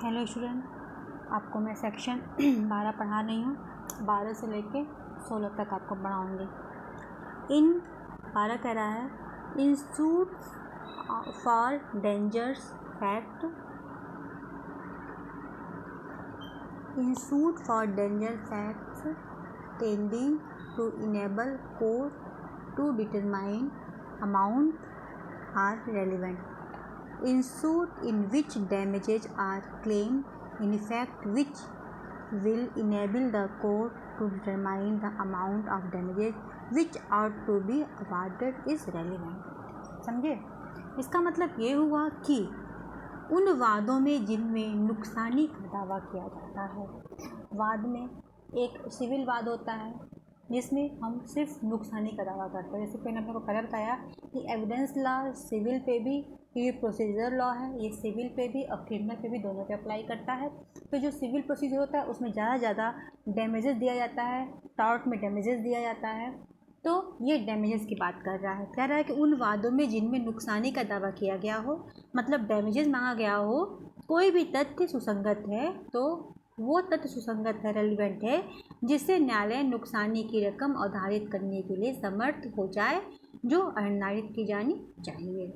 Hello student, आपको मैं section 12 पढ़ा रही हूँ। 12 से लेके 16 तक आपको पढ़ाऊँगी। इन 12 कह रहा है institute for dangers fact, institute for danger facts tending to enable court to determine amount are relevant. Institute in which damages are claimed in effect which will enable the court to determine the amount of damages which ought to be awarded is relevant. समझे? इसका मतलब ये हुआ कि उन वादों में जिनमें नुकसानी का दावा किया जाता है, वाद में एक सिविल वाद होता है जिसमें हम सिर्फ नुकसानी का दावा करते हैं। जैसे मैंने आपको पहले बताया कि एविडेंस लॉ सिविल पे भी, ये प्रोसीजर लॉ है, ये सिविल पे भी और क्रिमिनल पे भी दोनों पे अप्लाई करता है। तो जो सिविल प्रोसीजर होता है उसमें ज़्यादा डैमेजेस दिया जाता है, टॉर्ट में डैमेजेस दिया जाता है। तो ये डैमेजेस की बात कर रहा है। कह रहा है कि उन वादों में जिनमें नुकसानी का दावा किया गया हो, मतलब डैमेजेस मांगा गया हो, कोई भी तथ्य सुसंगत है तो वो तथ्य सुसंगत है, रेलिवेंट है, जिससे न्यायालय नुकसानी की रकम निर्धारित करने के लिए समर्थ हो जाए जो निर्धारित की जानी चाहिए।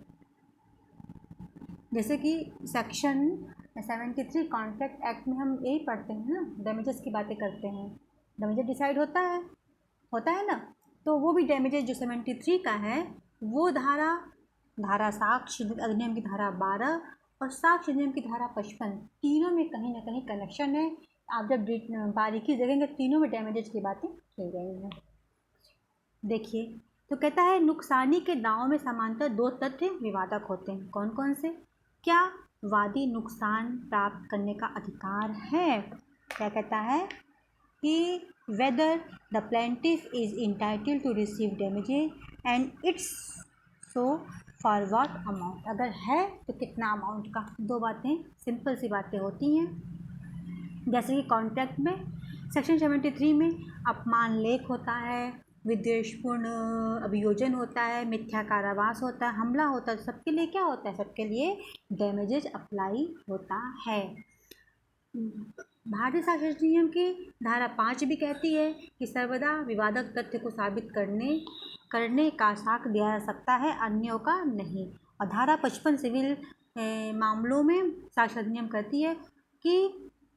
जैसे कि सेक्शन 73 कॉन्ट्रैक्ट एक्ट में हम यही पढ़ते हैं ना, डैमेजेस की बातें करते हैं। डैमेजेस डिसाइड होता है ना। तो वो भी डैमेजेस जो 73 का है वो धारा साक्ष्य अधिनियम की धारा 12 और साक्ष्य अधिनियम की धारा 55, तीनों में कहीं ना कहीं कनेक्शन है। आप जब बारीकी देखेंगे तीनों में डैमेजेस की बातें की गई हैं। देखिए, तो कहता है नुकसानी के दावों में सामान्यतः दो तथ्य विवादक होते हैं। कौन कौन से? क्या वादी नुकसान प्राप्त करने का अधिकार है? क्या कहता है कि whether the plaintiff is entitled to receive damages and it's so for what amount. अगर है तो कितना अमाउंट का। दो बातें, सिंपल सी बातें होती हैं। जैसे कि कॉन्ट्रैक्ट में सेक्शन 73 में अपमान लेख होता है, विद्वेषपूर्ण अभियोजन होता है, मिथ्या कारावास होता है, हमला होता है। सबके लिए क्या होता है? सबके लिए डैमेजेस अप्लाई होता है। भारतीय साक्ष्य अधिनियम की धारा 5 भी कहती है कि सर्वदा विवादक तथ्य को साबित करने का साक्ष्य दिया जा सकता है, अन्यों का नहीं। और धारा 55 सिविल मामलों में साक्ष्य अधिनियम कहती है कि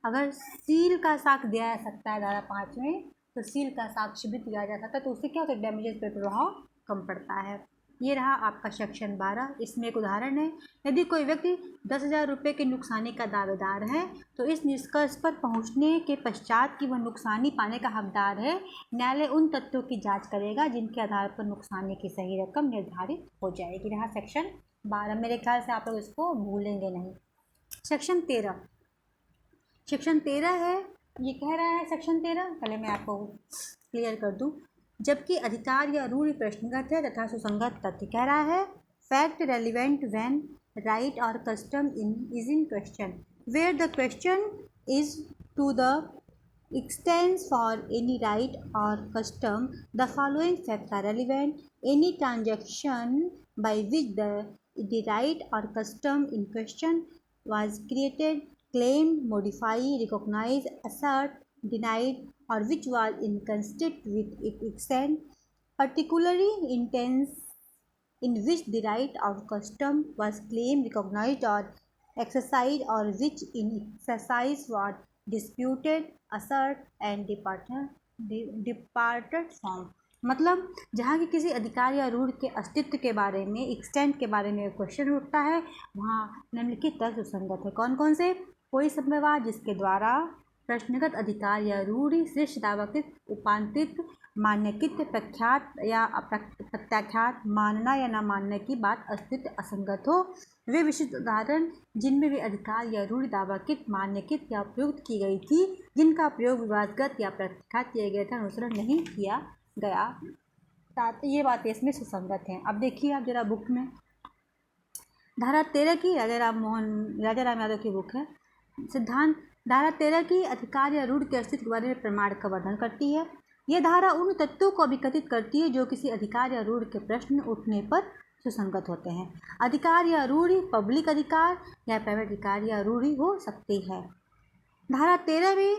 अगर सील का साक्ष्य दिया जा सकता है धारा 5 में, तो सील का साक्ष्य भी दिया जा सकता है। तो उससे क्या होता है? डैमेजेस पे प्रभाव कम पड़ता है। ये रहा आपका सेक्शन 12। इसमें एक उदाहरण है, यदि कोई व्यक्ति 10,000 रुपये के नुकसानी का दावेदार है तो इस निष्कर्ष पर पहुंचने के पश्चात कि वह नुकसानी पाने का हकदार है, न्यायालय उन तथ्यों की जांच करेगा जिनके आधार पर नुकसानी की सही रकम निर्धारित हो जाएगी। रहा सेक्शन 12। मेरे ख्याल से आप लोग इसको भूलेंगे नहीं। सेक्शन 13 है, ये कह रहा है सेक्शन 13, पहले मैं आपको क्लियर कर दूं। जबकि अधिकार या रूल प्रश्नगत है तथा सुसंगत तथ्य, कह रहा है fact relevant when right or custom is in question where the question is to the extends for any right or custom, the following facts are relevant. Any transaction by which the right or custom in question was created, claimed, modified, recognized, assert, denied, or which was inconsistent with its extent, particularly intense in which the right or custom was claimed, recognized, or exercised, or which in exercise was disputed, assert and departed from. मतलब जहाँ की किसी अधिकार या रूढ़ के अस्तित्व के बारे में, एक्सटेंट के बारे में क्वेश्चन उठता है, वहाँ निम्नलिखित तथ्य सुसंगत है। कौन कौन से? कोई सम्यवाद जिसके द्वारा प्रश्नगत अधिकार या रूढ़ि श्रेष्ठ दावाकृत, उपांतित, मान्यकृत, प्रख्यात या प्रत्याख्यात, मानना या न मानने की बात अस्तित्व असंगत हो, वे विशिष्ट उदाहरण जिनमें भी अधिकार या रूढ़ि दावाकृत, मान्यकृत या प्रयुक्त की गई थी, जिनका प्रयोग विवादगत या प्रख्यात किया गया था, अनुसरण नहीं किया गया, ये बातें इसमें सुसंगत हैं। अब देखिए आप जरा बुक में धारा 13 की राजा राम यादव की बुक है सिद्धांत। धारा 13 की अधिकार या रूढ़ के अस्तित्व के बारे में प्रमाण का वर्णन करती है। यह धारा उन तत्वों को अभिकथित करती है जो किसी अधिकार या रूढ़ के प्रश्न उठने पर सुसंगत होते हैं। अधिकार या रूढ़ि पब्लिक अधिकार या प्राइवेट अधिकार या रूढ़ि हो सकती है। धारा 13 में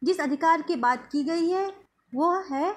जिस अधिकार की बात की गई है वह है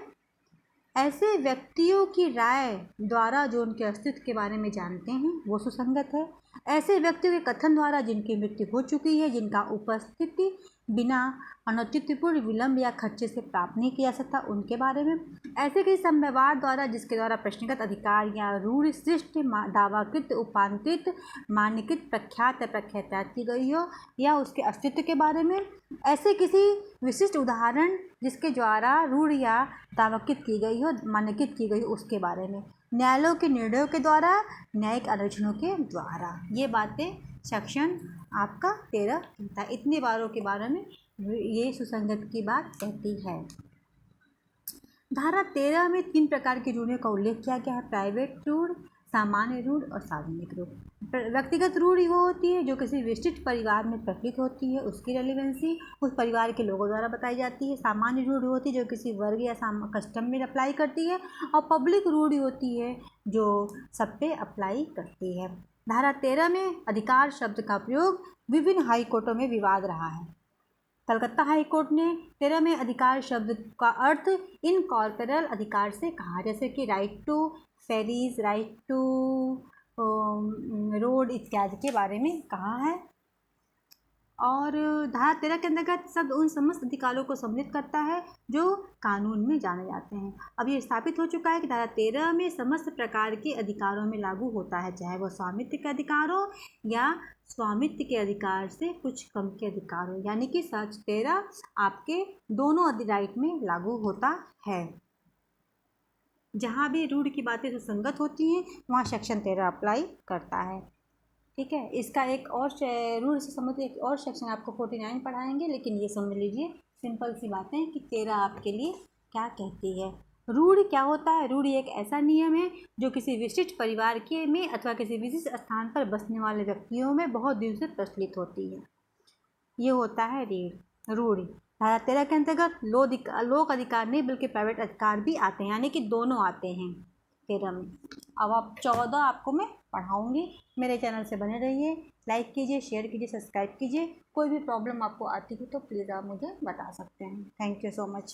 ऐसे व्यक्तियों की राय द्वारा जो उनके अस्तित्व के बारे में जानते हैं वो सुसंगत है। ऐसे व्यक्तियों के कथन द्वारा जिनकी मृत्यु हो चुकी है, जिनका उपस्थिति बिना अनौचित्यपूर्ण विलंब या खर्चे से प्राप्त नहीं किया जा सकता उनके बारे में। ऐसे किसी संव्यवहार द्वारा जिसके द्वारा प्रश्नगत अधिकार या रूढ़ि सृष्टि दावाकृत उपांतरित मान्यकृत प्रख्यात या प्रख्यात की गई हो या उसके अस्तित्व के बारे में। ऐसे किसी विशिष्ट उदाहरण जिसके द्वारा रूढ़ि या दावाकृत की गई हो, मान्यकृत की गई हो उसके बारे में। न्यायालयों के निर्णयों के द्वारा, न्यायिक आलोचनों के द्वारा। ये बातें सेक्शन आपका 13 कहता है। इतने बारों के बारे में ये सुसंगत की बात कहती है। धारा 13 में 3 प्रकार की रूढ़ियों का उल्लेख किया गया है। प्राइवेट रूढ़, सामान्य रूढ़ और सार्वजनिक रूढ़। व्यक्तिगत रूढ़ वो होती है जो किसी विशिष्ट परिवार में प्रचलित होती है, उसकी रेलिवेंसी उस परिवार के लोगों द्वारा बताई जाती है। सामान्य रूढ़ होती है जो किसी वर्ग या कस्टम में अप्लाई करती है, और पब्लिक रूढ़ होती है जो सब पे अप्लाई करती है। धारा 13 में अधिकार शब्द का प्रयोग विभिन्न हाई कोर्टों में विवाद रहा है। कलकत्ता हाई कोर्ट ने 13 में अधिकार शब्द का अर्थ इनकॉर्पोरल अधिकार से कहा, जैसे कि right to ferries, right to road इत्यादि के बारे में कहा है। और धारा 13 के अंतर्गत शब्द उन समस्त अधिकारों को सम्मिलित करता है जो कानून में जाने जाते हैं। अब ये स्थापित हो चुका है कि धारा 13 में समस्त प्रकार के अधिकारों में लागू होता है, चाहे वो स्वामित्व के अधिकार हो या स्वामित्व के अधिकार से कुछ कम के अधिकार हो, यानी कि सेक्शन 13 आपके दोनों राइट में लागू होता है। जहाँ भी रूढ़ की बातें सुसंगत होती हैं वहाँ सेक्शन 13 अप्लाई करता है। ठीक है, इसका एक और रूढ़ से संबंधित एक और सेक्शन आपको 49 पढ़ाएंगे, लेकिन ये समझ लीजिए सिंपल सी बातें कि 13 आपके लिए क्या कहती है। रूढ़ क्या होता है? रूढ़ एक ऐसा नियम है जो किसी विशिष्ट परिवार के में अथवा किसी विशिष्ट स्थान पर बसने वाले व्यक्तियों में बहुत दिन से प्रचलित होती है। ये होता है रूढ़। धारा 13 के अंतर्गत लोक अधिकार नहीं बल्कि प्राइवेट अधिकार भी आते हैं, यानी कि दोनों आते हैं 13 में। अब आप 14 आपको मैं पढ़ाऊँगी। मेरे चैनल से बने रहिए, लाइक कीजिए, शेयर कीजिए, सब्सक्राइब कीजिए। कोई भी प्रॉब्लम आपको आती हो तो प्लीज़ आप मुझे बता सकते हैं। Thank you so much.